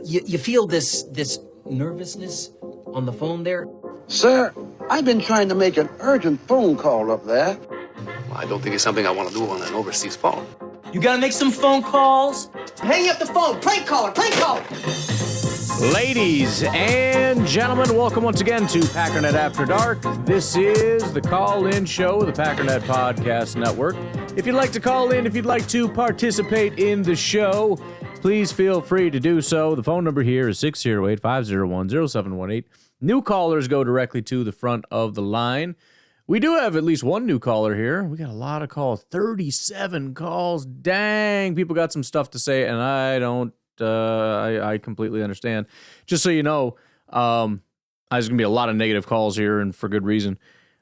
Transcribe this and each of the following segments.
You feel this nervousness on the phone there? Sir, I've been trying to make an urgent phone call up there. Well, I don't think it's something I want to do on an overseas phone. You gotta make some phone calls. Hang up the phone. Prank caller. Ladies and gentlemen, welcome once again to Packernet After Dark. This is the call-in show of the Packernet Podcast Network. If you'd like to call in, if you'd like to participate in the show, please feel free to do so. The phone number here is 608-501-0718. New callers go directly to the front of the line. We do have at least one new caller here. We got a lot of calls, 37 calls. Dang, people got some stuff to say, and I completely understand. Just so you know, there's going to be a lot of negative calls here, and for good reason.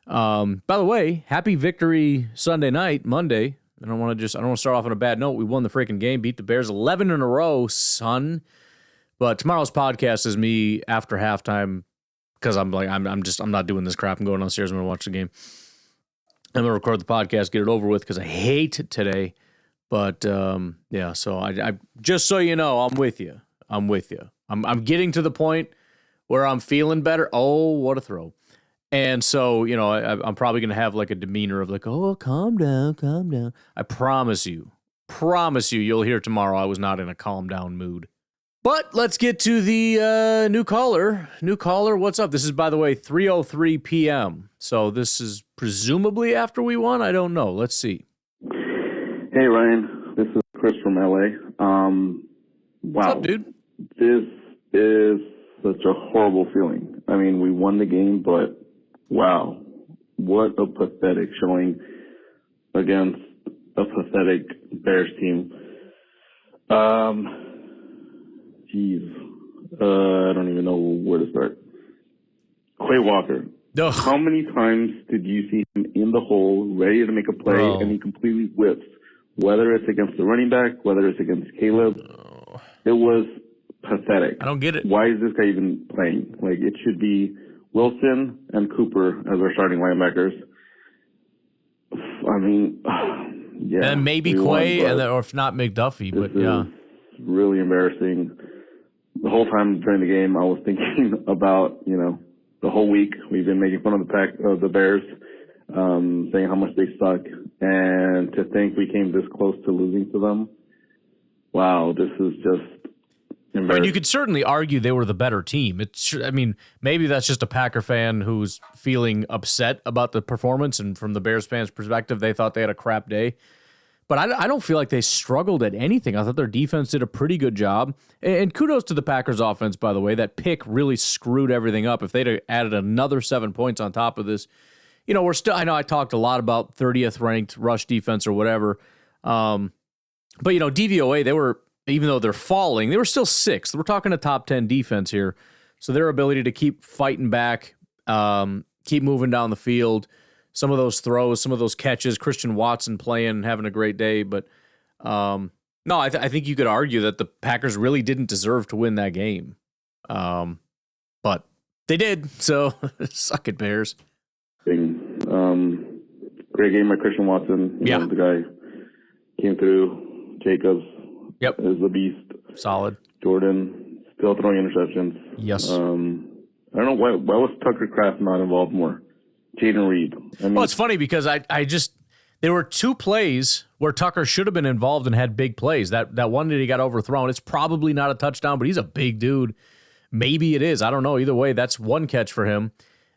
By the way, happy victory Sunday night, Monday. I don't want to start off on a bad note. We won the freaking game, beat the Bears 11 in a row, son. But tomorrow's podcast is me after halftime because I'm not doing this crap. I'm going downstairs. I'm going to watch the game. I'm going to record the podcast, get it over with because I hate today. But yeah, so I just so you know, I'm with you. I'm getting to the point where I'm feeling better. Oh, what a throw. And so, you know, I'm probably going to have like a demeanor of like, oh, calm down. I promise you, you'll hear tomorrow I was not in a calm down mood. But let's get to the new caller. New caller, what's up? This is, by the way, 3:03 p.m. So this is presumably after we won? I don't know. Let's see. Hey, Ryan. This is Chris from L.A. Wow. What's up, dude? This is such a horrible feeling. I mean, we won the game, but wow, what a pathetic showing against a pathetic Bears team. I don't even know where to start. Quay Walker. Ugh. How many times did you see him in the hole, ready to make a play, and he completely whips? Whether it's against the running back, whether it's against Caleb, it was pathetic. I don't get it. Why is this guy even playing? Like, it should be Wilson and Cooper as our starting linebackers. I mean, yeah. And maybe Quay, or if not McDuffie, but yeah. Really embarrassing. The whole time during the game, I was thinking about, you know, the whole week we've been making fun of the Bears, saying how much they suck, and to think we came this close to losing to them. Wow, this is just embarrassing. I mean, you could certainly argue they were the better team. Maybe that's just a Packer fan who's feeling upset about the performance, and from the Bears fans' perspective, they thought they had a crap day. But I don't feel like they struggled at anything. I thought their defense did a pretty good job. And kudos to the Packers offense, by the way. That pick really screwed everything up. If they'd added another 7 points on top of this, you know, I know I talked a lot about 30th ranked rush defense or whatever. But, you know, DVOA, even though they're falling, they were still sixth. We're talking a top 10 defense here. So their ability to keep fighting back, keep moving down the field, some of those throws, some of those catches, Christian Watson playing, having a great day. But no, I think you could argue that the Packers really didn't deserve to win that game. But they did, so suck it, Bears. Great game by Christian Watson. You know, the guy came through. Jacobs is a beast. Solid. Jordan still throwing interceptions. Yes. I don't know why was Tucker Kraft not involved more? Jaden Reed. Well, it's funny because there were two plays where Tucker should have been involved and had big plays. That one that he got overthrown, it's probably not a touchdown, but he's a big dude. Maybe it is. I don't know. Either way, that's one catch for him.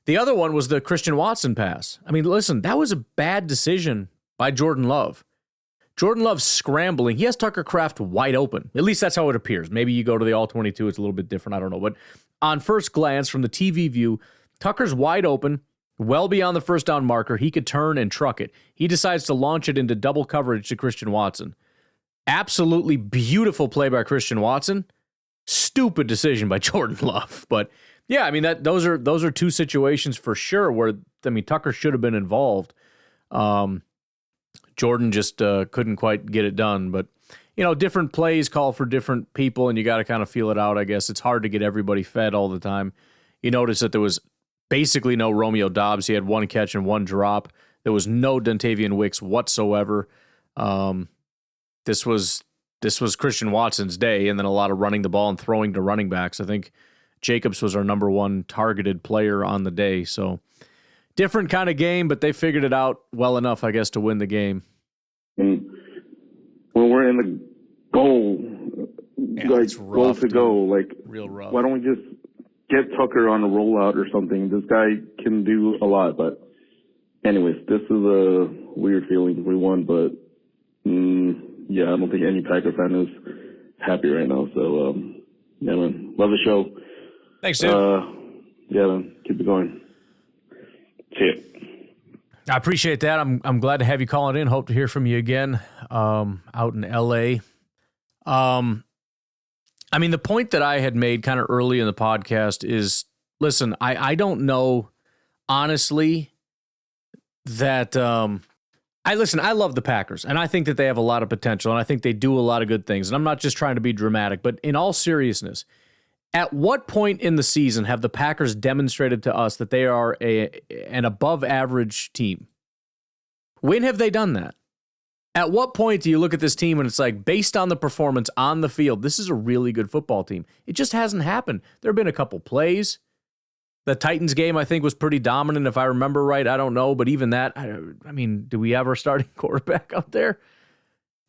The other one was the Christian Watson pass. I mean, listen, that was a bad decision by Jordan Love. Jordan Love's scrambling. He has Tucker Kraft wide open. At least that's how it appears. Maybe you go to the All-22, it's a little bit different. I don't know. But on first glance, from the TV view, Tucker's wide open, well beyond the first down marker. He could turn and truck it. He decides to launch it into double coverage to Christian Watson. Absolutely beautiful play by Christian Watson. Stupid decision by Jordan Love. But yeah, I mean, those are two situations for sure where, I mean, Tucker should have been involved. Jordan just couldn't quite get it done. But, you know, different plays call for different people, and you got to kind of feel it out, I guess. It's hard to get everybody fed all the time. You notice that there was basically no Romeo Doubs. He had one catch and one drop. There was no Dontavian Wicks whatsoever. This was this was Christian Watson's day, and then a lot of running the ball and throwing to running backs. I think Jacobs was our number one targeted player on the day. So different kind of game, but they figured it out well enough, I guess, to win the game. And when we're in the goal, it's rough, goal to go, like, real rough. why don't we just get Tucker on a rollout or something? This guy can do a lot. But anyways, this is a weird feeling. We won, but yeah, I don't think any Packer fan is happy right now. So, yeah, man, love the show. Thanks, dude. Yeah, man, keep it going. See ya. I appreciate that. I'm glad to have you calling in. Hope to hear from you again out in L.A. I mean, the point that I had made kind of early in the podcast is, listen, I don't know, honestly, that I love the Packers, and I think that they have a lot of potential, and I think they do a lot of good things. And I'm not just trying to be dramatic, but in all seriousness, at what point in the season have the Packers demonstrated to us that they are an above-average team? When have they done that? At what point do you look at this team and it's like, based on the performance on the field, this is a really good football team? It just hasn't happened. There have been a couple plays. The Titans game, I think, was pretty dominant, if I remember right. I don't know, but even that, I mean, do we have our starting quarterback out there?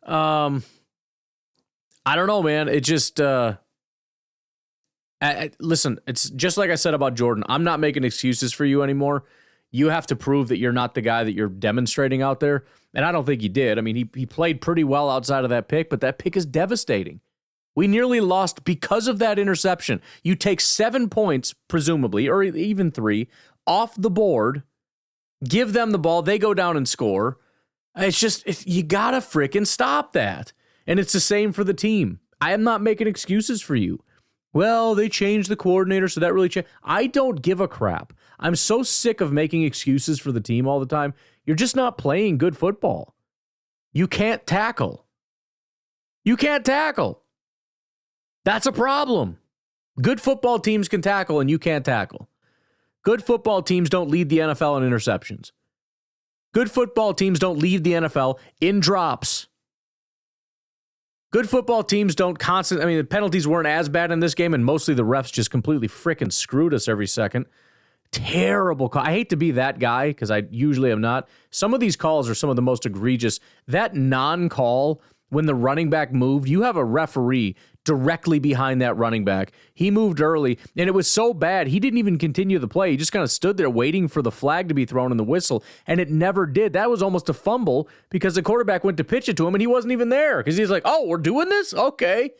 I don't know, man. It just... listen, it's just like I said about Jordan. I'm not making excuses for you anymore. You have to prove that you're not the guy that you're demonstrating out there. And I don't think he did. I mean, he played pretty well outside of that pick, but that pick is devastating. We nearly lost because of that interception. You take 7 points, presumably, or even 3, off the board, give them the ball, they go down and score. It's just, you got to frickin' stop that. And it's the same for the team. I am not making excuses for you. Well, they changed the coordinator, so that really changed. I don't give a crap. I'm so sick of making excuses for the team all the time. You're just not playing good football. You can't tackle. You can't tackle. That's a problem. Good football teams can tackle, and you can't tackle. Good football teams don't lead the NFL in interceptions. Good football teams don't lead the NFL in drops. Good football teams don't constantly... I mean, the penalties weren't as bad in this game, and mostly the refs just completely frickin' screwed us every second. Terrible call. I hate to be that guy, because I usually am not. Some of these calls are some of the most egregious. That non-call, when the running back moved, you have a referee directly behind that running back. He moved early, and it was so bad, he didn't even continue the play. He just kind of stood there waiting for the flag to be thrown in the whistle, and it never did. That was almost a fumble because the quarterback went to pitch it to him, and he wasn't even there because he's like, oh, we're doing this? Okay.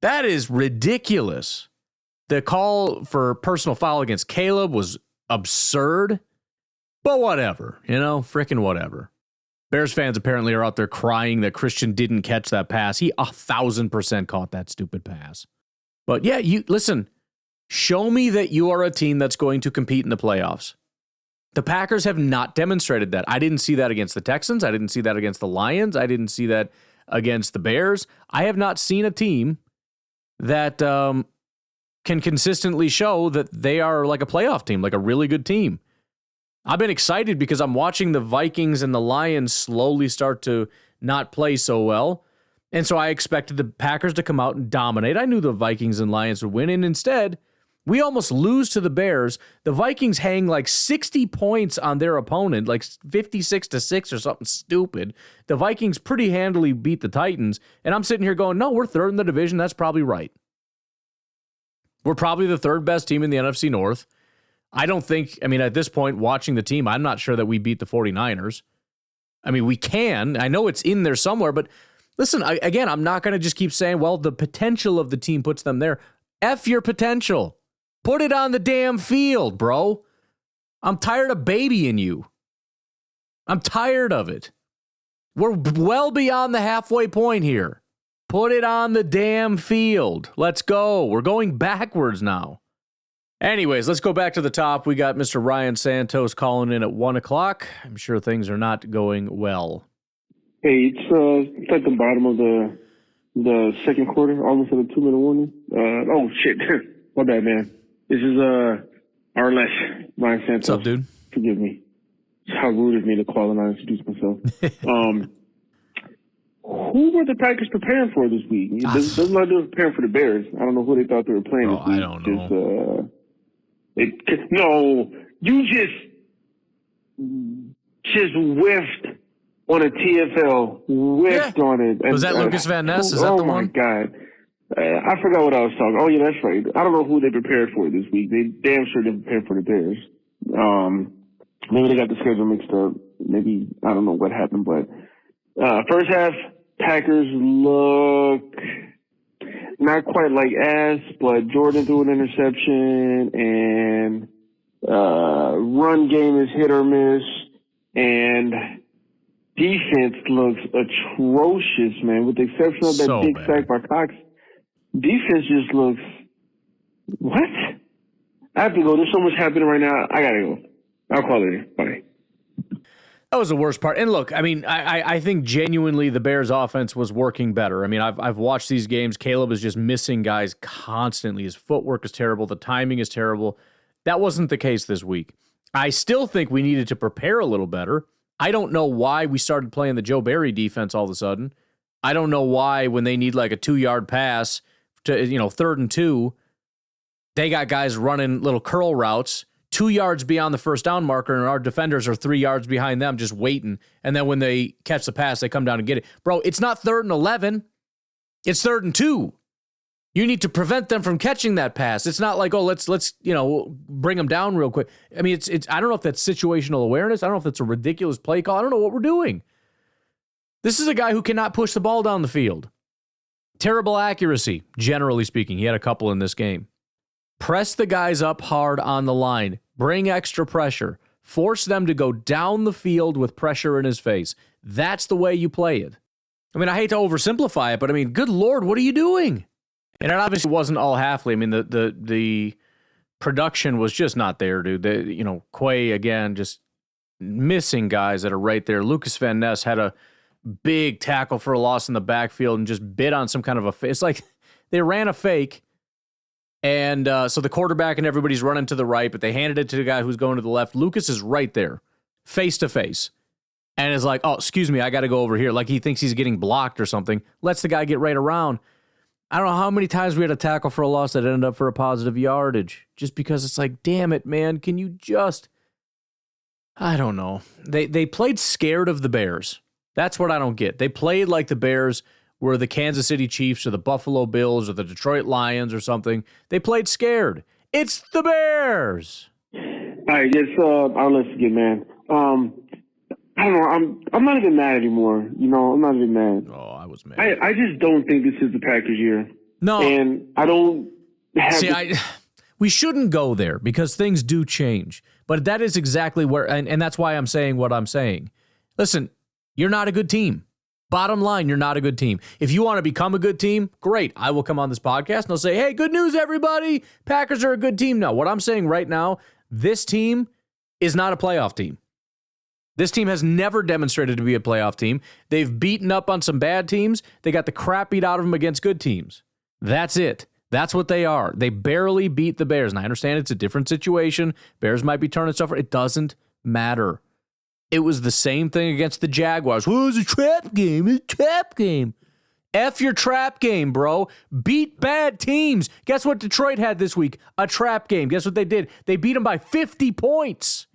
That is ridiculous. The call for personal foul against Caleb was absurd, but whatever, frickin' whatever. Bears fans apparently are out there crying that Christian didn't catch that pass. He 1,000% caught that stupid pass. But yeah, listen, show me that you are a team that's going to compete in the playoffs. The Packers have not demonstrated that. I didn't see that against the Texans. I didn't see that against the Lions. I didn't see that against the Bears. I have not seen a team that can consistently show that they are like a playoff team, like a really good team. I've been excited because I'm watching the Vikings and the Lions slowly start to not play so well. And so I expected the Packers to come out and dominate. I knew the Vikings and Lions would win. And instead, we almost lose to the Bears. The Vikings hang like 60 points on their opponent, like 56-6 or something stupid. The Vikings pretty handily beat the Titans. And I'm sitting here going, no, we're third in the division. That's probably right. We're probably the third best team in the NFC North. I don't think, at this point, watching the team, I'm not sure that we beat the 49ers. We can. I know it's in there somewhere, but listen, again, I'm not going to just keep saying, well, the potential of the team puts them there. F your potential. Put it on the damn field, bro. I'm tired of babying you. I'm tired of it. We're well beyond the halfway point here. Put it on the damn field. Let's go. We're going backwards now. Anyways, let's go back to the top. We got Mr. Ryan Santos calling in at 1 o'clock. I'm sure things are not going well. Hey, it's at the bottom of the second quarter, almost at a 2-minute warning. Oh shit, my bad, man. This is Arlesh Ryan Santos. What's up, dude? Forgive me. It's how rude of me to call and not introduce myself. who were the Packers preparing for this week? Doesn't matter they were preparing for the Bears. I don't know who they thought they were playing this week. I don't know. No, you just whiffed on a TFL. Whiffed on it. Was that Lucas Van Ness? Is that the one? Oh, my God. I forgot what I was talking. Oh, yeah, that's right. I don't know who they prepared for this week. They damn sure didn't prepare for the Bears. Maybe they got the schedule mixed up. Maybe, I don't know what happened, but first half, Packers look not quite like ass, but Jordan threw an interception, and run game is hit or miss, and defense looks atrocious, man. With the exception of that big sack by Cox, defense just looks, what? I have to go. There's so much happening right now. I gotta go. I'll call it. Bye. That was the worst part. And look, I mean, I think genuinely the Bears offense was working better. I mean, I've watched these games. Caleb is just missing guys constantly. His footwork is terrible. The timing is terrible. That wasn't the case this week. I still think we needed to prepare a little better. I don't know why we started playing the Joe Barry defense all of a sudden. I don't know why when they need like a 2-yard pass to, 3rd and 2, they got guys running little curl routes 2 yards beyond the first down marker, and our defenders are 3 yards behind them just waiting. And then when they catch the pass, they come down and get it. Bro, it's not 3rd and 11. It's 3rd and 2. You need to prevent them from catching that pass. It's not like, oh, let's bring them down real quick. I mean, it's I don't know if that's situational awareness. I don't know if it's a ridiculous play call. I don't know what we're doing. This is a guy who cannot push the ball down the field. Terrible accuracy, generally speaking. He had a couple in this game. Press the guys up hard on the line. Bring extra pressure. Force them to go down the field with pressure in his face. That's the way you play it. I mean, I hate to oversimplify it, but I mean, good Lord, what are you doing? And it obviously wasn't all Halfley. I mean, the production was just not there, dude. Quay, again, just missing guys that are right there. Lucas Van Ness had a big tackle for a loss in the backfield and just bit on some kind of a... It's like they ran a fake, and so the quarterback and everybody's running to the right, but they handed it to the guy who's going to the left. Lucas is right there, face to face, and is like, oh, excuse me, I got to go over here. Like he thinks he's getting blocked or something. Lets the guy get right around. I don't know how many times we had a tackle for a loss that ended up for a positive yardage, just because it's like, damn it, man, can you just... I don't know. They played scared of the Bears. That's what I don't get. They played like the Bears were the Kansas City Chiefs or the Buffalo Bills or the Detroit Lions or something. They played scared. It's the Bears. All right, I'll let you get, man. I don't know. I'm not even mad anymore. I'm not even mad. Oh, I was mad. I just don't think this is the Packers' year. No. And I don't have... See, we shouldn't go there because things do change. But that is exactly where... And that's why I'm saying what I'm saying. Listen, you're not a good team. Bottom line, you're not a good team. If you want to become a good team, great. I will come on this podcast and I'll say, hey, good news, everybody. Packers are a good team now. What I'm saying right now, this team is not a playoff team. This team has never demonstrated to be a playoff team. They've beaten up on some bad teams. They got the crap beat out of them against good teams. That's it. That's what they are. They barely beat the Bears. And I understand it's a different situation. Bears might be turning stuff. It doesn't matter. It was the same thing against the Jaguars. Well, it was a trap game. It's a trap game. F your trap game, bro. Beat bad teams. Guess what Detroit had this week? A trap game. Guess what they did? They beat them by 50 points.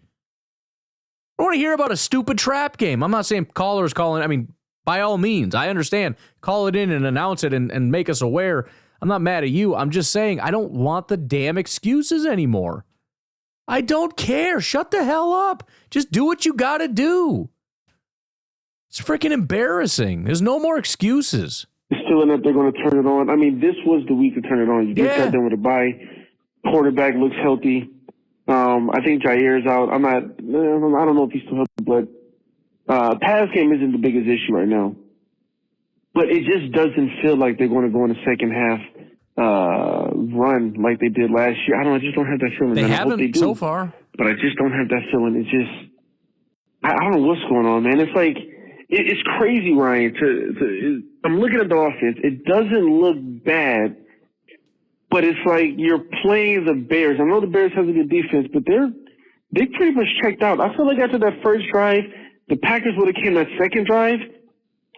I don't want to hear about a stupid trap game. I'm not saying callers calling. I mean, by all means, I understand. Call it in and announce it and make us aware. I'm not mad at you. I'm just saying I don't want the damn excuses anymore. I don't care. Shut the hell up. Just do what you got to do. It's freaking embarrassing. There's no more excuses. Still in that they're going to turn it on. I mean, this was the week to turn it on. You just got done with a bye. Quarterback looks healthy. I think Jair's out. I don't know if he's still healthy, but pass game isn't the biggest issue right now. But it just doesn't feel like they're going to go in the second half run like they did last year. I just don't have that feeling. They haven't so far. But I just don't have that feeling. It's just, I don't know what's going on, man. It's like, it's crazy, Ryan. I'm looking at the offense. It doesn't look bad, but it's like you're playing the Bears. I know the Bears have a good defense, but they pretty much checked out. I feel like after that first drive, the Packers would have came that second drive,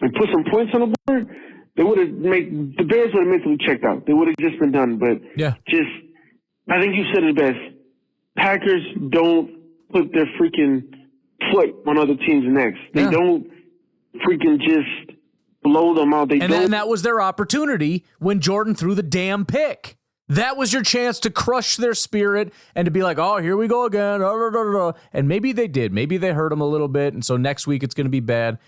and put some points on the board, the Bears would have mentally checked out. They would have just been done. But I think you said it best. Packers don't put their freaking foot on other teams' necks. They don't freaking just blow them out. Then that was their opportunity when Jordan threw the damn pick. That was your chance to crush their spirit and to be like, oh, here we go again. And maybe they did. Maybe they hurt them a little bit, and so next week it's going to be bad.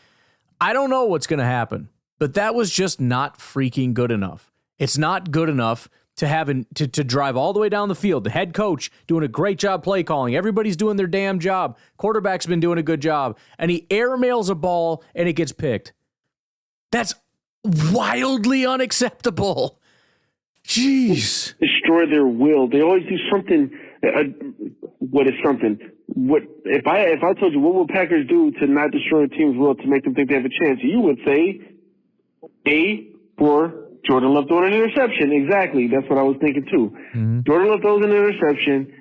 I don't know what's going to happen, but that was just not freaking good enough. It's not good enough to have to drive all the way down the field. The head coach doing a great job play calling. Everybody's doing their damn job. Quarterback's been doing a good job. And he airmails a ball and it gets picked. That's wildly unacceptable. Jeez. Destroy their will. They always do something. What is something? What if I told you what will Packers do to not destroy a team's will to make them think they have a chance? You would say for Jordan Love throwing an interception. Exactly. That's what I was thinking too. Mm-hmm. Jordan Love throws an interception.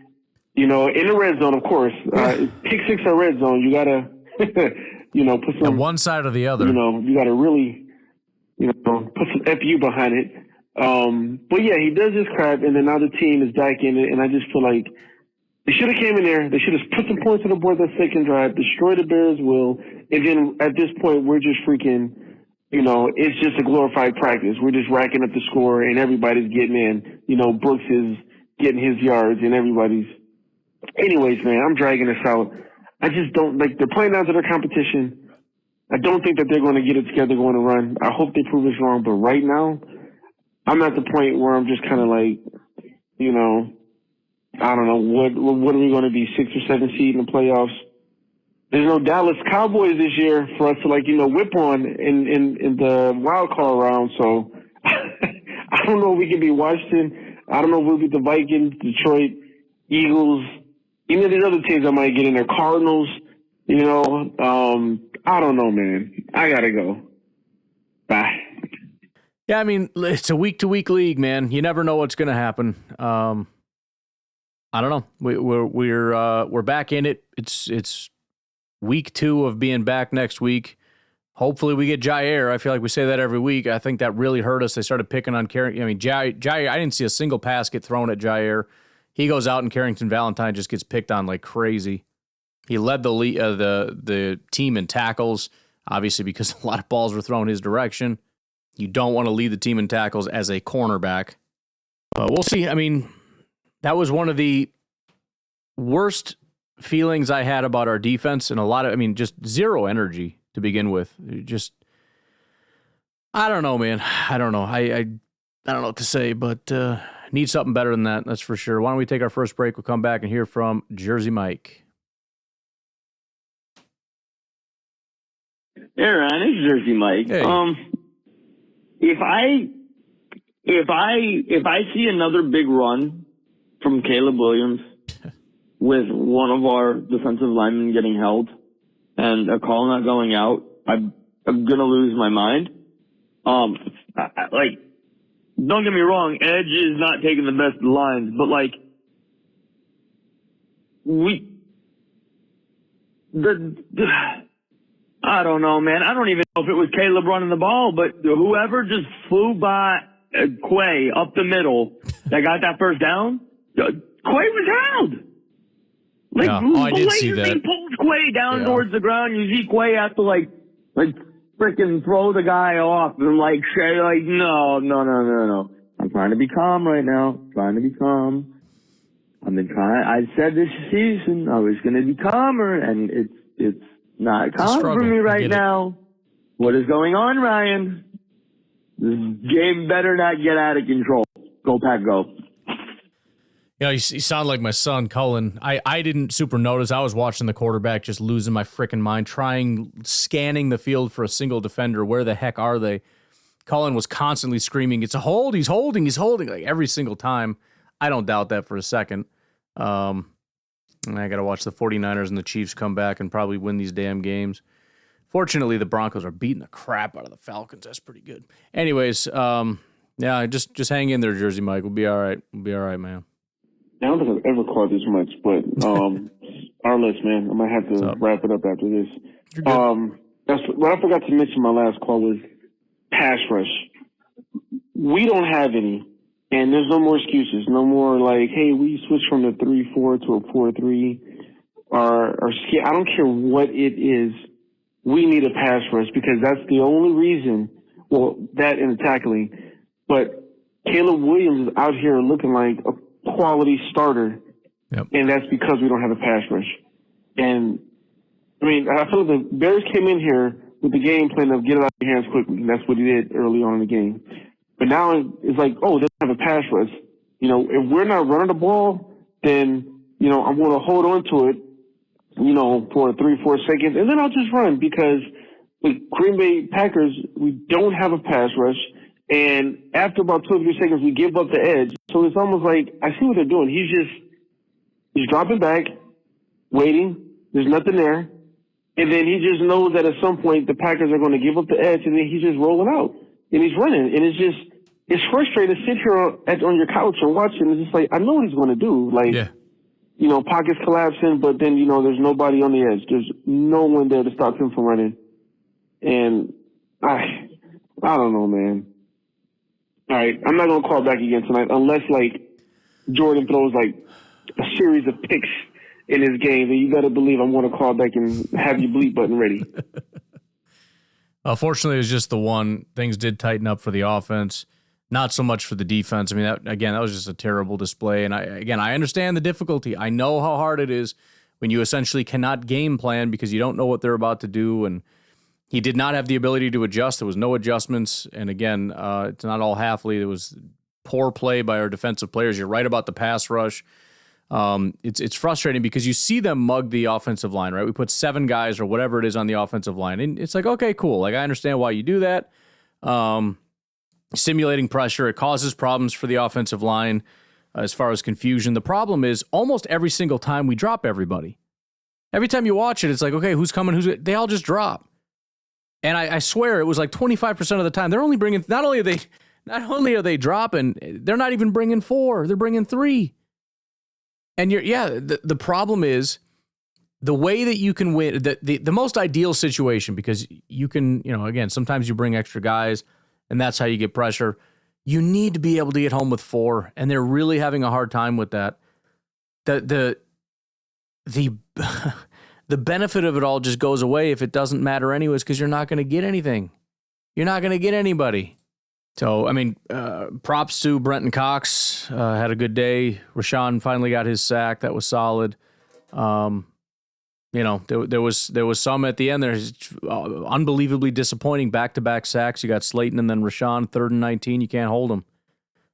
In the red zone, of course. Pick six or red zone. You gotta, put some on one side or the other. You gotta really, put some FU behind it. But yeah, he does this crap, and then now the team is back in it, and I just feel like they should have came in there. They should have put some points on the board that second drive, destroy the Bears' will, and then at this point, we're just freaking, it's just a glorified practice. We're just racking up the score, and everybody's getting in. Brooks is getting his yards, and everybody's. Anyways, man, I'm dragging this out. I just don't they're playing down to their competition. I don't think that they're going to get it together going to run. I hope they prove us wrong, but right now, I'm at the point where I'm just kind of like, I don't know, what are we going to be, 6 or 7 seed in the playoffs? There's no Dallas Cowboys this year for us to whip on in the wild card round. So I don't know if we can be Washington. I don't know if we'll be the Vikings, Detroit, Eagles, any of these other teams that might get in there. Cardinals, I don't know, man. I gotta go. Bye. Yeah, I mean, it's a week-to-week league, man. You never know what's going to happen. I don't know. We're back in it. It's week 2 of being back next week. Hopefully we get Jair. I feel like we say that every week. I think that really hurt us. They started picking on Carrington. I mean, Jair. I didn't see a single pass get thrown at Jair. He goes out and Carrington Valentine just gets picked on like crazy. He led the team in tackles, obviously because a lot of balls were thrown his direction. You don't want to lead the team in tackles as a cornerback. But we'll see. I mean, that was one of the worst feelings I had about our defense, and just zero energy to begin with. I don't know, man. I don't know. I don't know what to say, but need something better than that, that's for sure. Why don't we take our first break? We'll come back and hear from Jersey Mike. Hey, Ryan, it's Jersey Mike. Hey. If I see another big run from Caleb Williams with one of our defensive linemen getting held and a call not going out, I'm gonna lose my mind. Don't get me wrong, Edge is not taking the best lines, but I don't know, man. I don't even know if it was Caleb running the ball, but whoever just flew by Quay up the middle that got that first down, Quay was held. I did see that. He pulls Quay down towards the ground. You see Quay have to freaking throw the guy off and say no. I'm trying to be calm right now. Trying to be calm. I said this season I was going to be calmer, and it's not calm for me right now. What is going on, Ryan? This game better not get out of control. Go Pack, go. You sound like my son, Cullen. I didn't super notice. I was watching the quarterback just losing my freaking mind, scanning the field for a single defender. Where the heck are they? Cullen was constantly screaming, it's a hold, he's holding, like every single time. I don't doubt that for a second. And I got to watch the 49ers and the Chiefs come back and probably win these damn games. Fortunately, the Broncos are beating the crap out of the Falcons. That's pretty good. Anyways, just hang in there, Jersey Mike. We'll be all right. We'll be all right, man. I don't think I've ever called this much, but our list, man. I might have to wrap it up after this. That's what I forgot to mention in my last call was pass rush. We don't have any, and there's no more excuses. No more like, hey, we switched from a 3-4 to a 4-3. Or I don't care what it is. We need a pass rush because that's the only reason. Well, that and the tackling, but Caleb Williams is out here looking like a quality starter, and that's because we don't have a pass rush. And I mean, I feel like the Bears came in here with the game plan of get it out of your hands quickly. And that's what he did early on in the game. But now it's like, oh, they don't have a pass rush. You know, if we're not running the ball, then, you know, I'm going to hold on to it, you know, for 3-4 seconds, and then I'll just run because with Green Bay Packers, we don't have a pass rush. And after about 2 or 3 seconds, we give up the edge. So it's almost like, I see what they're doing. He's dropping back, waiting. There's nothing there. And then he just knows that at some point the Packers are going to give up the edge, and then he's just rolling out. And he's running. And it's frustrating to sit here on your couch and watch it. And it's just like, I know what he's going to do. Like, you know, pockets collapsing, but then, you know, there's nobody on the edge. There's no one there to stop him from running. And I don't know, man. All right, I'm not going to call back again tonight unless, like, Jordan throws, like, a series of picks in his game, and you better believe I'm going to call back and have your bleep button ready. Fortunately, it was just the one. Things did tighten up for the offense, not so much for the defense. I mean, that was just a terrible display. And I understand the difficulty. I know how hard it is when you essentially cannot game plan because you don't know what they're about to do. And he did not have the ability to adjust. There was no adjustments. And again, it's not all halfly. There was poor play by our defensive players. You're right about the pass rush. It's frustrating because you see them mug the offensive line, right? We put 7 guys or whatever it is on the offensive line. And it's like, okay, cool. Like, I understand why you do that. Simulating pressure, it causes problems for the offensive line as far as confusion. The problem is almost every single time we drop everybody. Every time you watch it, it's like, okay, who's coming? They all just drop. And I swear it was like 25% of the time. They're only bringing, not only are they dropping, they're not even bringing 4. They're bringing 3. And the problem is the way that you can win, the most ideal situation, because you can, you know, again, sometimes you bring extra guys and that's how you get pressure. You need to be able to get home with 4, and they're really having a hard time with that. The benefit of it all just goes away if it doesn't matter anyways, because you're not going to get anything. You're not going to get anybody. So, I mean, props to Brenton Cox. Had a good day. Rashawn finally got his sack. That was solid. You know, there was some at the end. There's unbelievably disappointing back-to-back sacks. You got Slayton and then Rashawn, 3rd and 19. You can't hold them.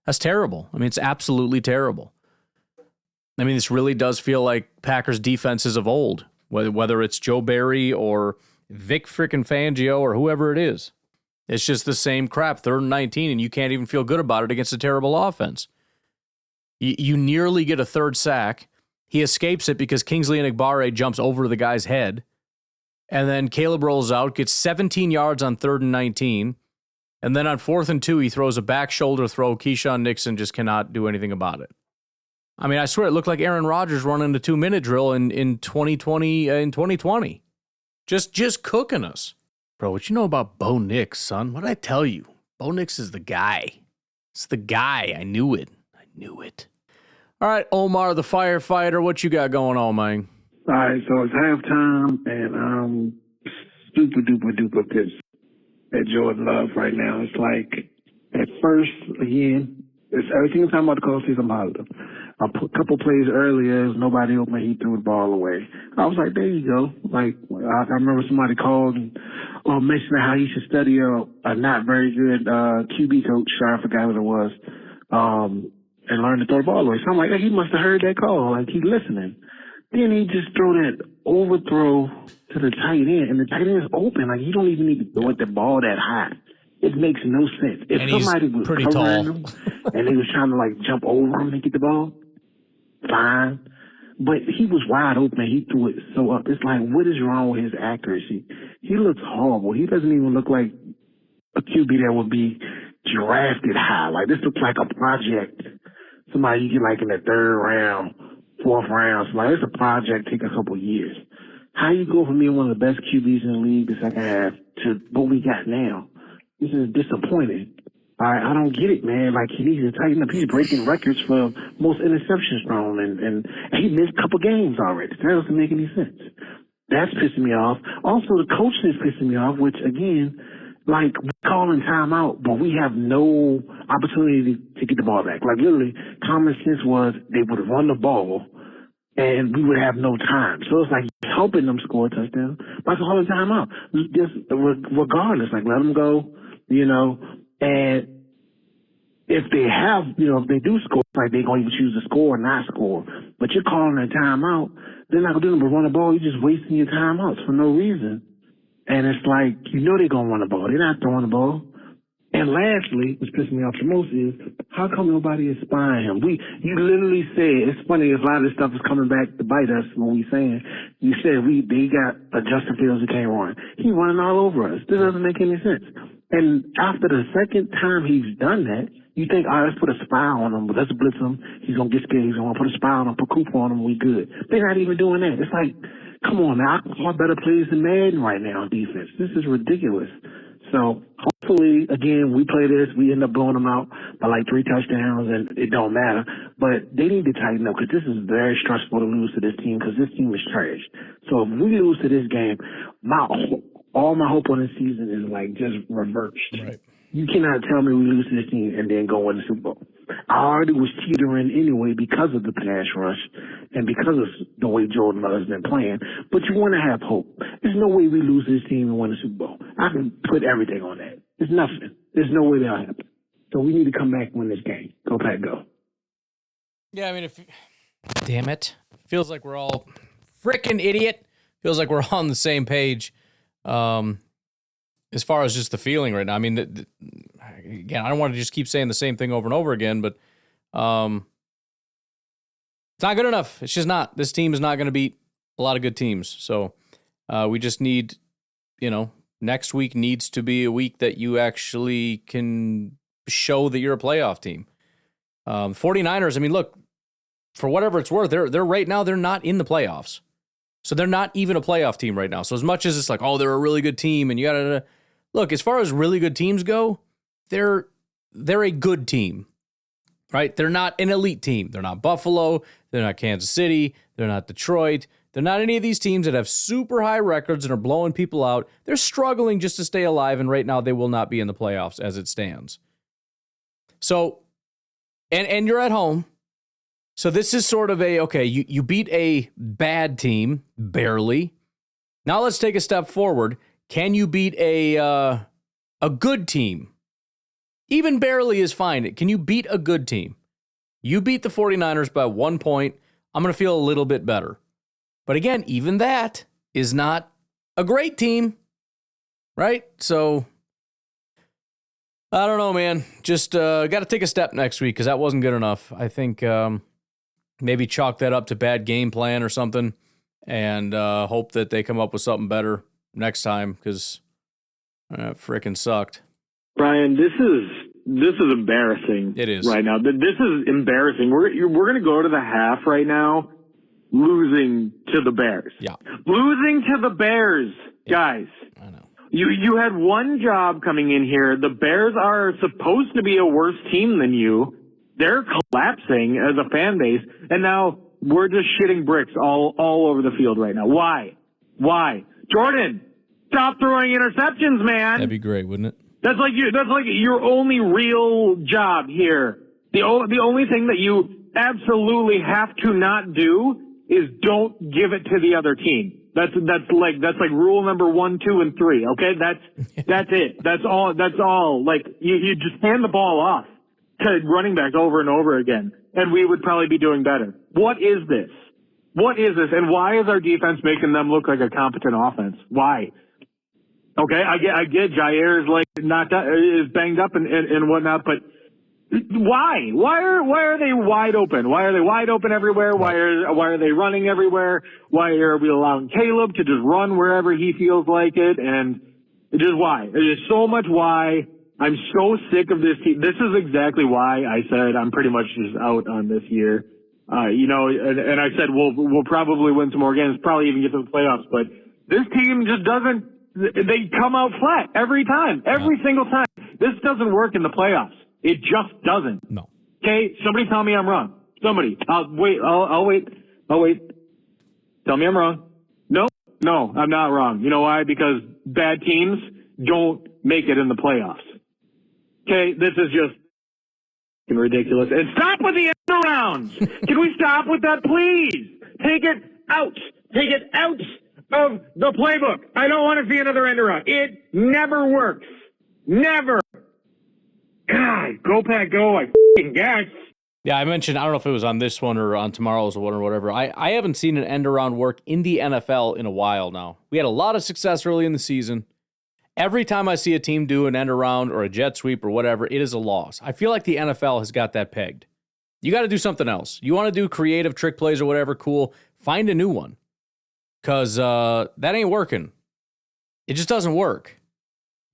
That's terrible. I mean, it's absolutely terrible. I mean, this really does feel like Packers defenses of old, whether it's Joe Barry or Vic frickin' Fangio or whoever it is. It's just the same crap, 3rd and 19, and you can't even feel good about it against a terrible offense. You nearly get a 3rd sack. He escapes it because Kingsley Enagbare jumps over the guy's head. And then Caleb rolls out, gets 17 yards on 3rd and 19. And then on 4th and 2, he throws a back shoulder throw. Keyshawn Nixon just cannot do anything about it. I mean, I swear it looked like Aaron Rodgers running the 2-minute drill in 2020. Just cooking us. Bro, what you know about Bo Nix, son? What did I tell you? Bo Nix is the guy. It's the guy. I knew it. All right, Omar, the firefighter, what you got going on, man? All right, so it's halftime, and I'm super-duper pissed at Jordan Love right now. It's like, at first, again, it's everything I'm talking about the cold season positive. A couple plays earlier, nobody open, he threw the ball away. I was like, there you go. Like, I remember somebody called and mentioning how he should study a not very good QB coach, I forgot what it was, and learn to throw the ball away. So I'm like, hey, he must have heard that call. Like, he's listening. Then he just threw that overthrow to the tight end, and the tight end is open. Like, you don't even need to throw the ball that high. It makes no sense. If and somebody was covering him and they was trying to, like, jump over him to get the ball, fine. But he was wide open and he threw it so up. It's like, what is wrong with his accuracy? He looks horrible. He doesn't even look like a QB that would be drafted high. Like, this looks like a project. Somebody you get, like, in the 3rd round, 4th round. So, like, it's a project, take a couple years. how you go from being one of the best QBs in the league the second half to what we got now? This is disappointing. All right, I don't get it, man. Like, he needs to tighten up. He's breaking records for most interceptions thrown, and he missed a couple games already. That doesn't make any sense. That's pissing me off. Also, the coaching is pissing me off, which, again, like, we're calling timeout, but we have no opportunity to get the ball back. Like, literally, common sense was they would have run the ball, and we would have no time. So it's like helping them score a touchdown by calling timeout. Just regardless, like, let them go, you know. And if they have, you know, if they do score, like they're going to choose to score or not score. But you're calling a timeout, they're not going to do nothing but run the ball. You're just wasting your timeouts for no reason. And it's like, you know they're going to run the ball. They're not throwing the ball. And lastly, which pisses me off the most is, how come nobody is spying him? You literally said, it's funny, a lot of this stuff is coming back to bite us when we saying, you said they got a Justin Fields who can't run. He's running all over us. This doesn't make any sense. And after the second time he's done that, you think, all right, let's put a spy on him, let's blitz him. He's going to get scared. He's going to put a spy on him, put Cooper on him, we good. They're not even doing that. It's like, come on, man, I call better players than Madden right now on defense. This is ridiculous. So hopefully, again, we play this, we end up blowing them out by like 3 touchdowns, and it don't matter. But they need to tighten up because this is very stressful to lose to this team because this team is trash. So if we lose to this game, all my hope on this season is like just reversed. Right. You cannot tell me we lose to this team and then go win the Super Bowl. I already was teetering anyway because of the pass rush and because of the way Jordan Love has been playing. But you want to have hope. There's no way we lose this team and win the Super Bowl. I can put everything on that. There's nothing. There's no way that'll happen. So we need to come back and win this game. Go Pack, go. Yeah, I mean, damn it. Feels like we're all freaking idiot. Feels like we're all on the same page. As far as just the feeling right now, I mean, again, I don't want to just keep saying the same thing over and over again, but it's not good enough. It's just not. This team is not going to beat a lot of good teams. So we just need, you know, next week needs to be a week that you actually can show that you're a playoff team. 49ers, I mean, look, for whatever it's worth, they're right now, they're not in the playoffs. So they're not even a playoff team right now. So as much as it's like, oh, they're a really good team, and you gotta look, as far as really good teams go, they're a good team, right? They're not an elite team. They're not Buffalo. They're not Kansas City. They're not Detroit. They're not any of these teams that have super high records and are blowing people out. They're struggling just to stay alive, and right now they will not be in the playoffs as it stands. So, and you're at home. So this is sort of okay, you beat a bad team, barely. Now let's take a step forward. Can you beat a good team? Even barely is fine. Can you beat a good team? You beat the 49ers by 1 point. I'm going to feel a little bit better. But again, even that is not a great team, right? So I don't know, man. Just got to take a step next week because that wasn't good enough. I think maybe chalk that up to bad game plan or something and hope that they come up with something better next time because that freaking sucked. Brian, this is embarrassing. It is right now. This is embarrassing. We're going to go to the half right now, losing to the Bears. Yeah, losing to the Bears, guys. I know. You had one job coming in here. The Bears are supposed to be a worse team than you. They're collapsing as a fan base, and now we're just shitting bricks all over the field right now. Why? Jordan, stop throwing interceptions, man. That'd be great, wouldn't it? That's like your only real job here. The only thing that you absolutely have to not do is don't give it to the other team. That's like rule number 1, 2, and 3. Okay, that's it. That's all. Like you just hand the ball off to running backs over and over again, and we would probably be doing better. What is this? And why is our defense making them look like a competent offense? Why? Okay, I get Jair is like is banged up and whatnot, but why? Why are they wide open? Why are they wide open everywhere? Why are they running everywhere? Why are we allowing Caleb to just run wherever he feels like it? And just why? There's so much why. I'm so sick of this team. This is exactly why I said I'm pretty much just out on this year. And I said we'll probably win some more games, probably even get to the playoffs. But this team just doesn't. They come out flat every time, every single time. This doesn't work in the playoffs. It just doesn't. No. Okay, somebody tell me I'm wrong. Somebody. I'll wait. I'll wait. Tell me I'm wrong. No, I'm not wrong. You know why? Because bad teams don't make it in the playoffs. Okay, this is just ridiculous. And stop with the end arounds. Can we stop with that, please? Take it out. Take it out of the playbook. I don't want to see another end around. It never works. Never. God, go Pack, go. I f***ing guess. Yeah, I mentioned, I don't know if it was on this one or on tomorrow's one or whatever. I haven't seen an end around work in the NFL in a while now. We had a lot of success early in the season. Every time I see a team do an end around or a jet sweep or whatever, it is a loss. I feel like the NFL has got that pegged. You got to do something else. You want to do creative trick plays or whatever, cool. Find a new one. Because that ain't working. It just doesn't work.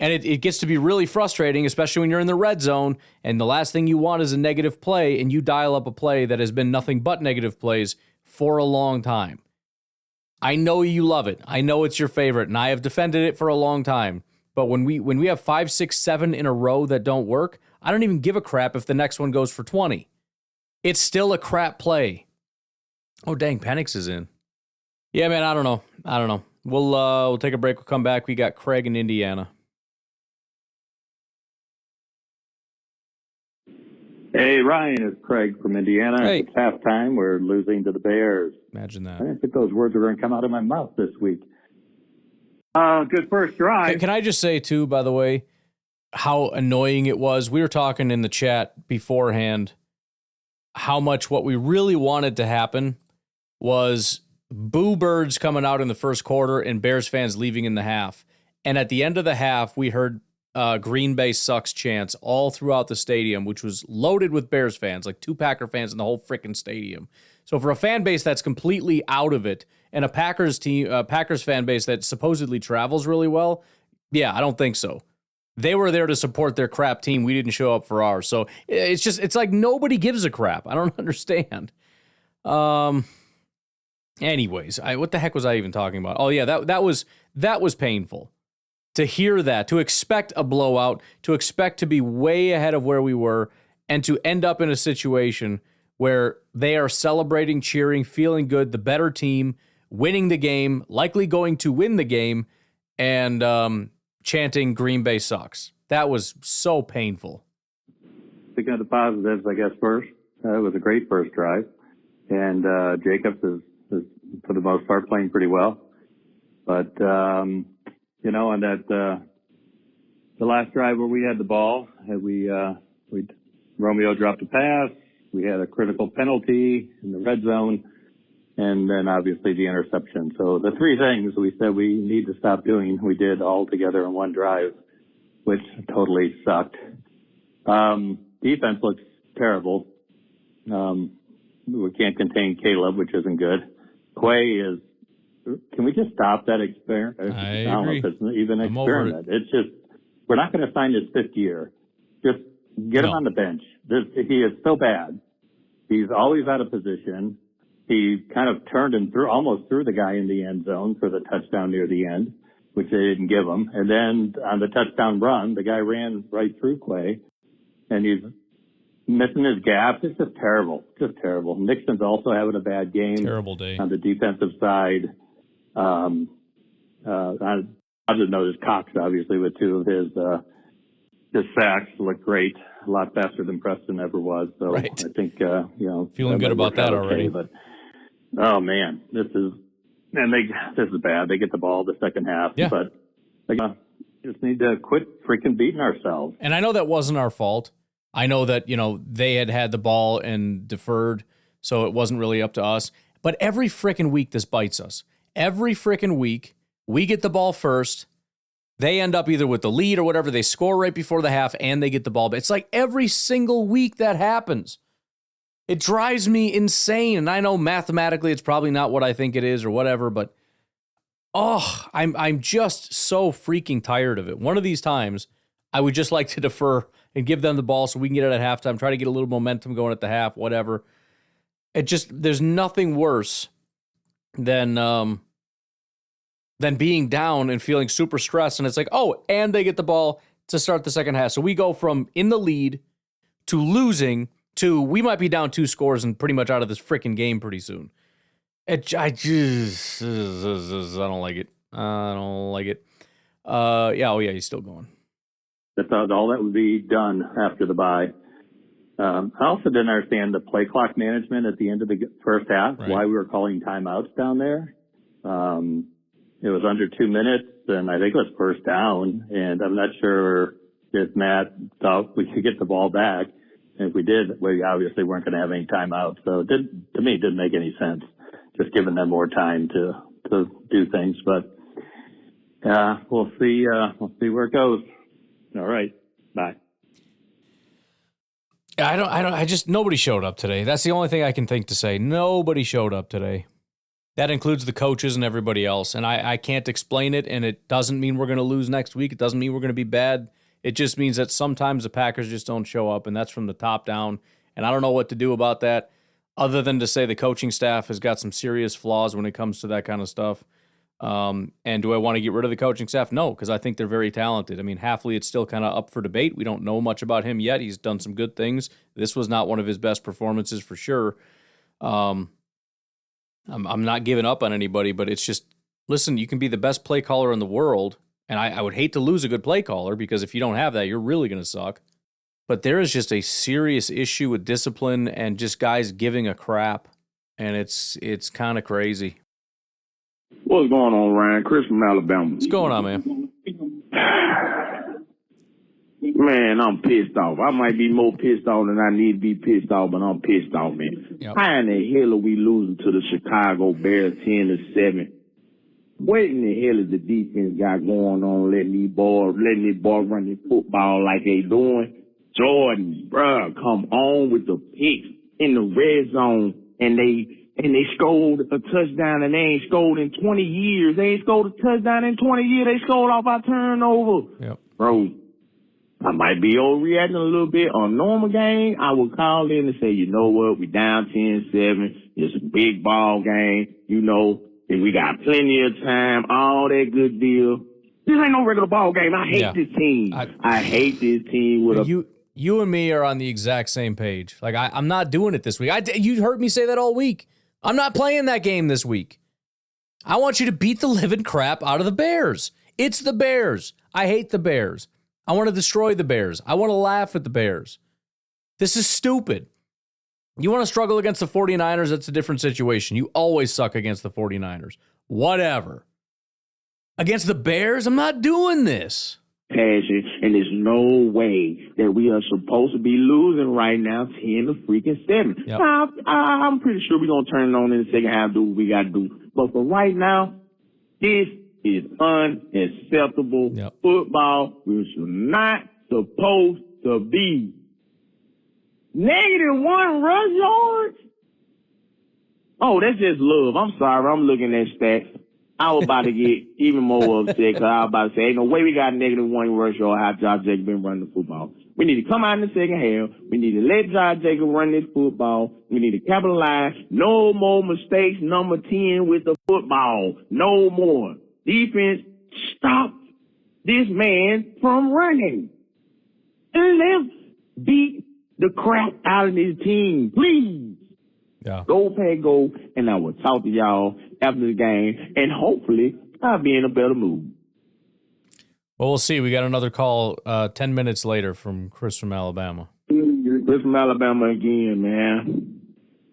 And it gets to be really frustrating, especially when you're in the red zone, and the last thing you want is a negative play, and you dial up a play that has been nothing but negative plays for a long time. I know you love it. I know it's your favorite, and I have defended it for a long time. But when we have 5, 6, 7 in a row that don't work, I don't even give a crap if the next one goes for 20. It's still a crap play. Oh, dang, Penix is in. Yeah, man, I don't know. We'll take a break. We'll come back. We got Craig in Indiana. Hey, Ryan, it's Craig from Indiana. Hey. It's halftime. We're losing to the Bears. Imagine that. I didn't think those words were going to come out of my mouth this week. Good first drive. Can I just say, too, by the way, how annoying it was? We were talking in the chat beforehand how much what we really wanted to happen was boo birds coming out in the first quarter and Bears fans leaving in the half. And at the end of the half, we heard Green Bay sucks chants all throughout the stadium, which was loaded with Bears fans, like 2 Packer fans in the whole freaking stadium. So for a fan base that's completely out of it, and a Packers fan base that supposedly travels really well, yeah, I don't think so. They were there to support their crap team. We didn't show up for ours. So it's like nobody gives a crap. I don't understand. Anyways, what the heck was I even talking about? Oh yeah, that was painful. To hear that, to expect a blowout, to expect to be way ahead of where we were, and to end up in a situation where they are celebrating, cheering, feeling good, the better team, winning the game, likely going to win the game, and chanting Green Bay sucks. That was so painful. Speaking of the positives, I guess first, it was a great first drive. And Jacobs is, for the most part, playing pretty well. But, on that, the last drive where we had the ball, Romeo dropped a pass. We had a critical penalty in the red zone, and then obviously the interception. So the 3 things we said we need to stop doing, we did all together in one drive, which totally sucked. Defense looks terrible. We can't contain Caleb, which isn't good. Quay is. Can we just stop that experiment? I don't agree. know if it's even an I'm over experiment. It's just, we're not going to sign his 5th year. Just get him on the bench. He is so bad. He's always out of position. He kind of turned and almost threw the guy in the end zone for the touchdown near the end, which they didn't give him. And then on the touchdown run, the guy ran right through Quay, and he's missing his gaps. It's just terrible. Just terrible. Nixon's also having a bad game. Terrible day. On the defensive side. I didn't notice Cox, obviously, with 2 of his sacks looked great. A lot faster than Preston ever was. So right. I think, feeling good about that already. But, oh man, this is bad. They get the ball the second half, yeah. But they just need to quit freaking beating ourselves. And I know that wasn't our fault. I know that, they had the ball and deferred, so it wasn't really up to us. But every freaking week this bites us. Every freaking week, we get the ball first. They end up either with the lead or whatever. They score right before the half, and they get the ball. It's like every single week that happens. It drives me insane. And I know mathematically it's probably not what I think it is or whatever, but I'm just so freaking tired of it. One of these times, I would just like to defer and give them the ball so we can get it at halftime, try to get a little momentum going at the half, whatever. There's nothing worse than being down and feeling super stressed. And it's like, oh, and they get the ball to start the second half. So we go from in the lead to losing to we might be down 2 scores and pretty much out of this freaking game pretty soon. I don't like it. I don't like it. Yeah, he's still going. That's all that would be done after the bye. I also didn't understand the play clock management at the end of the first half, right. Why we were calling timeouts down there. It was under 2 minutes, and I think it was first down, and I'm not sure if Matt thought we could get the ball back. And if we did, we obviously weren't going to have any timeouts. So to me, it didn't make any sense, just giving them more time to do things. But we'll see where it goes. All right. Bye. Nobody showed up today. That's the only thing I can think to say. Nobody showed up today. That includes the coaches and everybody else. And I can't explain it, and it doesn't mean we're going to lose next week. It doesn't mean we're going to be bad. It just means that sometimes the Packers just don't show up, and that's from the top down. And I don't know what to do about that other than to say the coaching staff has got some serious flaws when it comes to that kind of stuff. And do I want to get rid of the coaching staff? No, because I think they're very talented. I mean, Halfley, it's still kind of up for debate. We don't know much about him yet. He's done some good things. This was not one of his best performances for sure. I'm not giving up on anybody, but it's just, listen, you can be the best play caller in the world, and I would hate to lose a good play caller because if you don't have that, you're really going to suck. But there is just a serious issue with discipline and just guys giving a crap, and it's kind of crazy. What's going on, Ryan? Chris from Alabama. What's going on, man? Man, I'm pissed off. I might be more pissed off than I need to be pissed off, but I'm pissed off, man. Yep. How in the hell are we losing to the Chicago Bears 10-7? What in the hell is the defense got going on letting these boys run their football like they doing? Jordan, bruh, come on with the picks in the red zone, and they scored a touchdown, and they ain't scored in 20 years. They ain't scored a touchdown in 20 years. They scored off our turnover. Yep. Bro, I might be overreacting a little bit. On a normal game, I would call in and say, you know what, we down 10-7. It's a big ball game, and we got plenty of time, all that good deal. This ain't no regular ball game. I hate this team. I hate this team You and me are on the exact same page. Like, I'm not doing it this week. You heard me say that all week. I'm not playing that game this week. I want you to beat the living crap out of the Bears. It's the Bears. I hate the Bears. I want to destroy the Bears. I want to laugh at the Bears. This is stupid. You want to struggle against the 49ers, that's a different situation. You always suck against the 49ers. Whatever. Against the Bears, I'm not doing this. Passion, and there's no way that we are supposed to be losing right now 10-7. Yep. I'm pretty sure we're going to turn it on in the second half, do what we got to do. But for right now, this is unacceptable football. We should not supposed to be. -1 rush yards? Oh, that's just love. I'm sorry. I'm looking at stats. I was about to get even more upset because I was about to say, ain't no way we got -1 rush yard how Josh Jacobs been running the football. We need to come out in the second half. We need to let Josh Jacobs run this football. We need to capitalize. No more mistakes, number 10 with the football. No more. Defense, stop this man from running. And let's beat the crap out of this team, please. Yeah. Go, Pack, go, and I will talk to y'all after the game, and hopefully I'll be in a better mood. Well, we'll see. We got another call 10 minutes later from Chris from Alabama. Chris from Alabama again, man.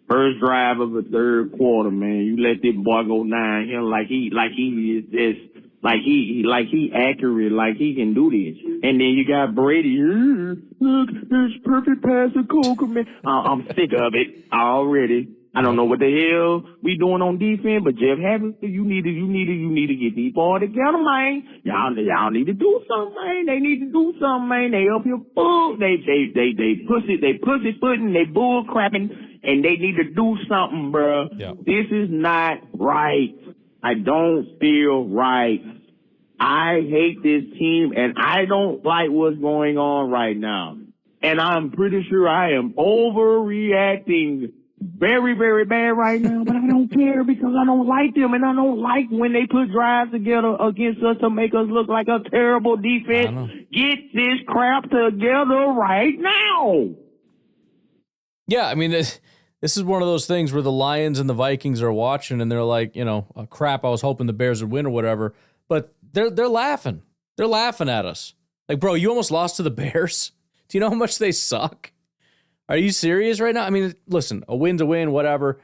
First drive of the third quarter, man. You let this boy go 9 here like he is this. Like he accurate, like he can do this. And then you got Brady. Look, there's perfect pass to Coker, man. I'm sick of it already. I don't know what the hell we doing on defense, but Jeff Hammond, you need to get these boys together, man. Y'all need to do something, man. They need to do something, man. They up here bull. They pussy footing, they bull crapping, and they need to do something, bro. Yeah. This is not right. I don't feel right. I hate this team, and I don't like what's going on right now. And I'm pretty sure I am overreacting very, very bad right now, but I don't care because I don't like them, and I don't like when they put drives together against us to make us look like a terrible defense. Get this crap together right now. Yeah, I mean, this is one of those things where the Lions and the Vikings are watching, and they're like, crap, I was hoping the Bears would win or whatever, but they're laughing. They're laughing at us. Like, bro, you almost lost to the Bears? Do you know how much they suck? Are you serious right now? I mean, listen, a win's a win, whatever.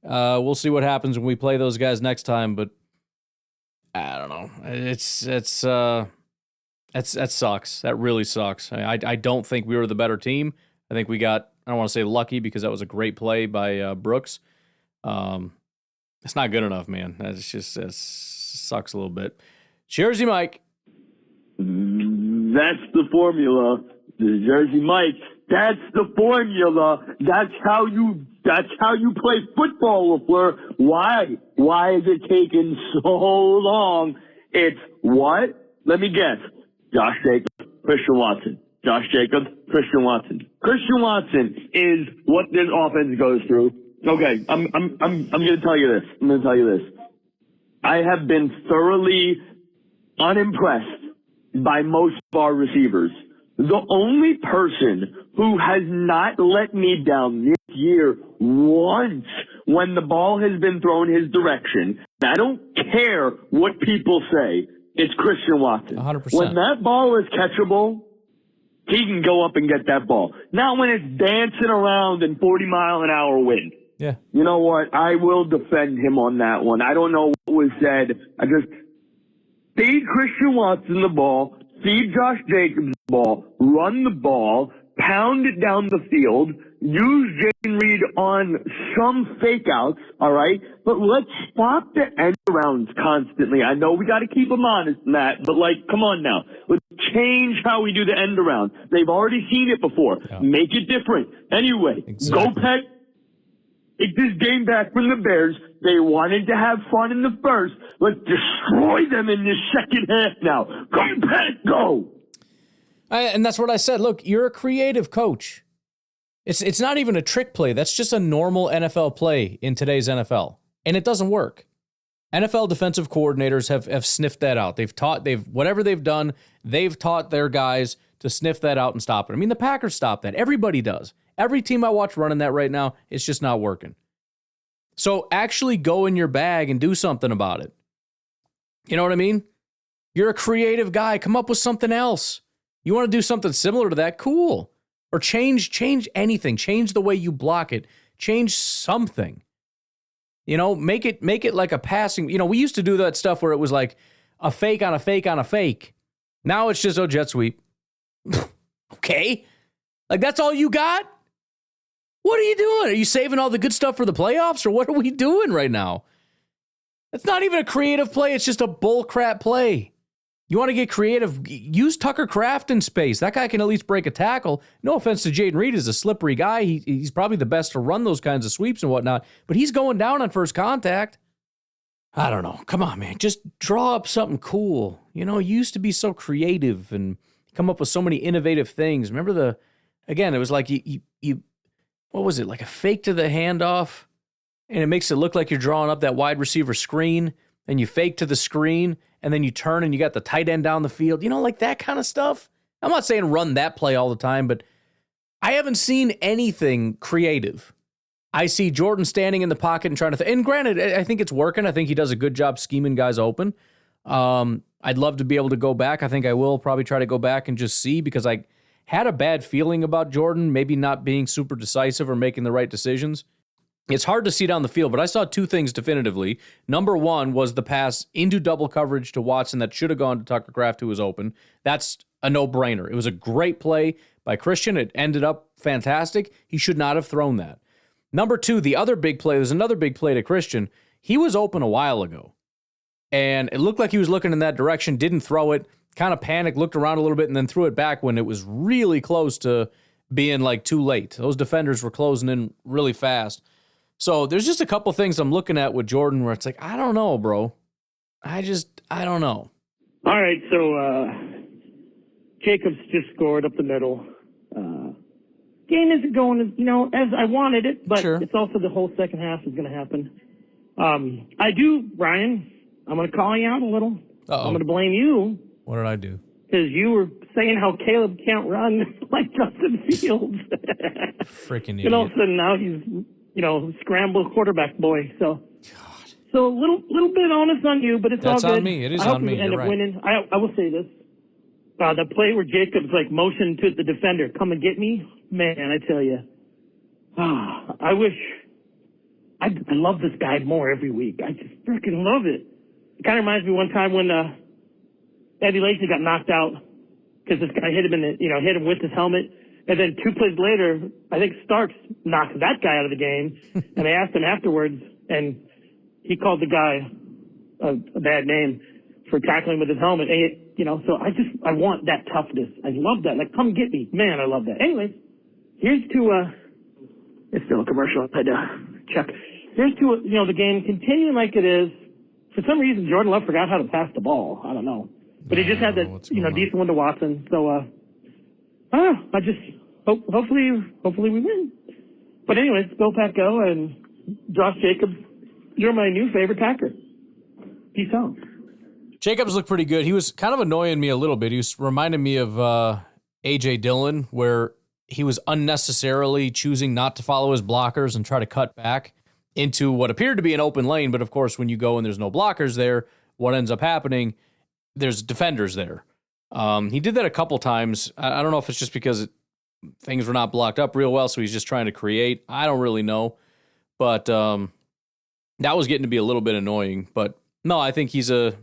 We'll see what happens when we play those guys next time, but I don't know. That sucks. That really sucks. I don't think we were the better team. I think we got, I don't want to say lucky because that was a great play by Brooks. It's not good enough, man. It sucks a little bit. Jersey Mike. That's the formula. The Jersey Mike. That's the formula. That's how you play football, LaFleur. Why? Why is it taking so long? It's what? Let me guess. Josh Jacobs, Christian Watson. Josh Jacobs, Christian Watson. Christian Watson is what this offense goes through. Okay, I'm gonna tell you this. I have been thoroughly unimpressed by most of our receivers. The only person who has not let me down this year once when the ball has been thrown his direction, and I don't care what people say, it's Christian Watson. 100%. When that ball is catchable, he can go up and get that ball. Not when it's dancing around in 40-mile-an-hour wind. Yeah. You know what? I will defend him on that one. I don't know what was said. I just feed Christian Watson the ball, feed Josh Jacobs the ball, run the ball, pound it down the field, use Jaden Reed on some fake outs, all right? But let's stop the end arounds constantly. I know we got to keep them honest, Matt, but come on now. Let's change how we do the end around. They've already seen it before. Yeah. Make it different. Anyway, Go Pack. Take this game back from the Bears. They wanted to have fun in the first. Let's destroy them in this second half now. Go Pack, go! And that's what I said. Look, you're a creative coach. It's not even a trick play. That's just a normal NFL play in today's NFL. And it doesn't work. NFL defensive coordinators have sniffed that out. Whatever they've done, they've taught their guys to sniff that out and stop it. I mean, the Packers stop that. Everybody does. Every team I watch running that right now, it's just not working. So actually go in your bag and do something about it. You know what I mean? You're a creative guy. Come up with something else. You want to do something similar to that? Cool. Or change anything. Change the way you block it. Change something. Make it like a passing. We used to do that stuff where it was like a fake on a fake on a fake. Now it's just, jet sweep. Okay. Like that's all you got? What are you doing? Are you saving all the good stuff for the playoffs or what are we doing right now? It's not even a creative play. It's just a bullcrap play. You want to get creative? Use Tucker Kraft in space. That guy can at least break a tackle. No offense to Jaden Reed, he's a slippery guy. He's probably the best to run those kinds of sweeps and whatnot, but he's going down on first contact. I don't know. Come on, man. Just draw up something cool. You used to be so creative and come up with so many innovative things. Remember it was like you what was it? Like a fake to the handoff, and it makes it look like you're drawing up that wide receiver screen, and you fake to the screen, and then you turn and you got the tight end down the field. Like that kind of stuff. I'm not saying run that play all the time, but I haven't seen anything creative. I see Jordan standing in the pocket and trying to and granted, I think it's working. I think he does a good job scheming guys open. I'd love to be able to go back. I think I will probably try to go back and just see because I had a bad feeling about Jordan, maybe not being super decisive or making the right decisions. It's hard to see down the field, but I saw two things definitively. Number one was the pass into double coverage to Watson that should have gone to Tucker Kraft, who was open. That's a no-brainer. It was a great play by Christian. It ended up fantastic. He should not have thrown that. Number two, the other big play, there's another big play to Christian. He was open a while ago, and it looked like he was looking in that direction, didn't throw it, kind of panicked, looked around a little bit, and then threw it back when it was really close to being too late. Those defenders were closing in really fast. So there's just a couple things I'm looking at with Jordan where it's like, I don't know, bro. I don't know. All right, so Jacobs just scored up the middle. game isn't going as I wanted it, but Sure. it's also the whole second half is going to happen. I do, Ryan. I'm going to call you out a little. Uh-oh. I'm going to blame you. What did I do? Because you were saying how Caleb can't run like Justin Fields. Freaking idiot. And all of a sudden now he's, scramble quarterback boy. So, So a little bit honest on you, but it's That's all good. on me. It is I hope on me. you end You're up right. winning. I will say this. The play where Jacobs motioned to the defender, come and get me, man, I tell you. I wish I love this guy more every week. I just freaking love it. It kind of reminds me one time when Eddie Lacy got knocked out because this guy hit him hit him with his helmet. And then 2 plays later, I think Starks knocked that guy out of the game. And they asked him afterwards, and he called the guy a bad name for tackling with his helmet. And so I want that toughness. I love that. Come get me. Man, I love that. Anyways, here's to, it's still a commercial. I had to check. Here's to, the game continuing like it is. For some reason, Jordan Love forgot how to pass the ball. I don't know. But he just had that, decent one to Watson. So, I just hopefully we win. But anyways, go Pack go, and Josh Jacobs, you're my new favorite Packer. Peace out. Jacobs looked pretty good. He was kind of annoying me a little bit. He was reminding me of A.J. Dillon, where he was unnecessarily choosing not to follow his blockers and try to cut back into what appeared to be an open lane. But of course, when you go and there's no blockers there, what ends up happening, there's defenders there. He did that a couple times. I don't know if it's just because things were not blocked up real well, so he's just trying to create. I don't really know. But that was getting to be a little bit annoying. But no, I think he's a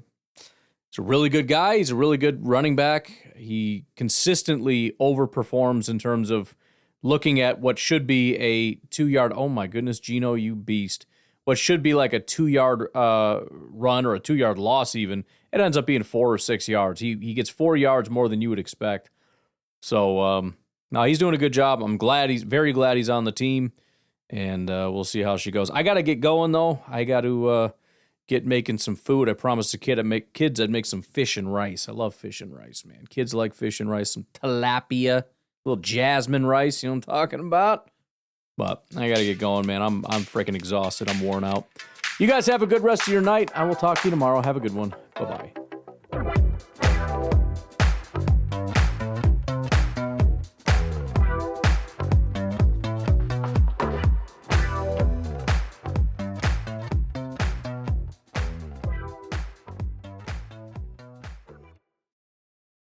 really good guy. He's a really good running back. He consistently overperforms in terms of looking at what should be a 2-yard. Oh my goodness, Gino, you beast. What should be like a 2-yard run or a 2-yard loss even. It ends up being 4 or 6 yards. He gets 4 yards more than you would expect. So, no, he's doing a good job. I'm very glad he's on the team, and we'll see how she goes. I got to get going, though. I got to get making some food. I promised the kids I'd make some fish and rice. I love fish and rice, man. Kids like fish and rice, some tilapia, little jasmine rice, you know what I'm talking about? But I got to get going, man. I'm freaking exhausted. I'm worn out. You guys have a good rest of your night. I will talk to you tomorrow. Have a good one. Bye-bye.